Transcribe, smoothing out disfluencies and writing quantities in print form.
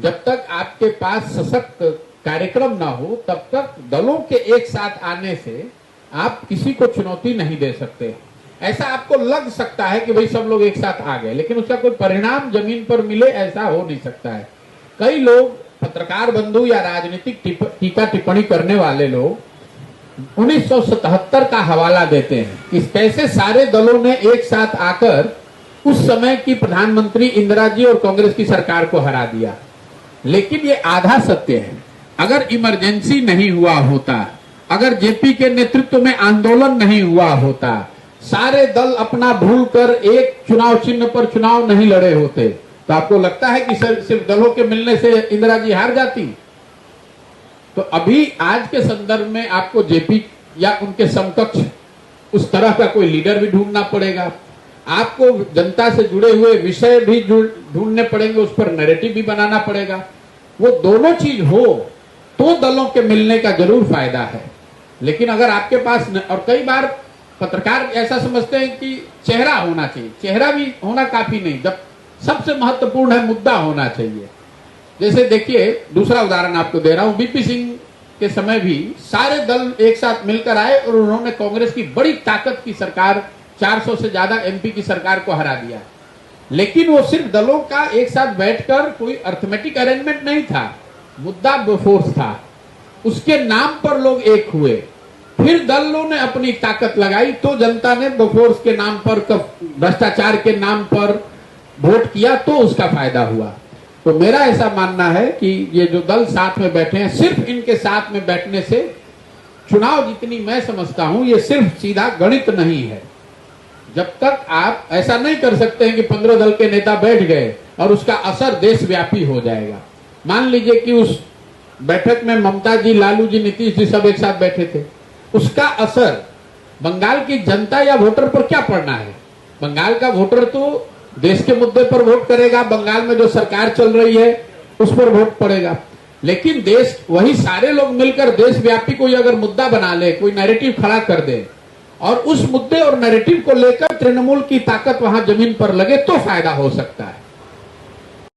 जब तक आपके पास सशक्त कार्यक्रम ना हो तब तक दलों के एक साथ आने से आप किसी को चुनौती नहीं दे सकते। ऐसा आपको लग सकता है कि भाई सब लोग एक साथ आ गए, लेकिन उसका कोई परिणाम जमीन पर मिले ऐसा हो नहीं सकता है। कई लोग, पत्रकार बंधु या राजनीतिक टीका टिप्पणी करने वाले लोग 1977 का हवाला देते हैं कि कैसे सारे दलों ने एक साथ आकर उस समय की प्रधानमंत्री इंदिरा जी और कांग्रेस की सरकार को हरा दिया। लेकिन ये आधा सत्य है। अगर इमरजेंसी नहीं हुआ होता, अगर जेपी के नेतृत्व में आंदोलन नहीं हुआ होता, सारे दल अपना भूलकर एक चुनाव चिन्ह पर चुनाव नहीं लड़े होते, तो आपको लगता है कि सिर्फ दलों के मिलने से इंदिरा जी हार जाती? तो अभी आज के संदर्भ में आपको जेपी या उनके समकक्ष उस तरह का कोई लीडर भी ढूंढना पड़ेगा। आपको जनता से जुड़े हुए विषय भी ढूंढने पड़ेंगे, उस पर नैरेटिव भी बनाना पड़ेगा। वो दोनों चीज हो तो दलों के मिलने का जरूर फायदा है। लेकिन अगर आपके पास और कई बार पत्रकार ऐसा समझते हैं कि चेहरा होना चाहिए, चेहरा भी होना काफी नहीं, जब सबसे महत्वपूर्ण है मुद्दा होना चाहिए। जैसे देखिए, दूसरा उदाहरण आपको दे रहा हूं, बीपी सिंह के समय भी सारे दल एक साथ मिलकर आए और उन्होंने कांग्रेस की बड़ी ताकत की सरकार, 400 से ज्यादा एमपी की सरकार को हरा दिया। लेकिन वो सिर्फ दलों का एक साथ बैठकर कोई अर्थमेटिक अरेंजमेंट नहीं था, मुद्दा बोफोर्स था। उसके नाम पर लोग एक हुए, फिर दलों ने अपनी ताकत लगाई तो जनता ने बोफोर्स के नाम पर, भ्रष्टाचार के नाम पर वोट किया, तो उसका फायदा हुआ। तो मेरा ऐसा मानना है कि ये जो दल साथ में बैठे हैं, सिर्फ इनके साथ में बैठने से चुनाव जितनी मैं समझता हूं, ये सिर्फ सीधा गणित नहीं है। जब तक आप ऐसा नहीं कर सकते हैं कि 15 दल के नेता बैठ गए और उसका असर देशव्यापी हो जाएगा। मान लीजिए कि उस बैठक में ममता जी, लालू जी, नीतीश जी सब एक साथ बैठे थे, उसका असर बंगाल की जनता या वोटर पर क्या पड़ना है? बंगाल का वोटर तो देश के मुद्दे पर वोट करेगा, बंगाल में जो सरकार चल रही है उस पर वोट पड़ेगा। लेकिन देश, वही सारे लोग मिलकर देशव्यापी कोई अगर मुद्दा बना ले, कोई नैरेटिव खड़ा कर दे और उस मुद्दे और नैरेटिव को लेकर तृणमूल की ताकत वहां जमीन पर लगे, तो फायदा हो सकता है।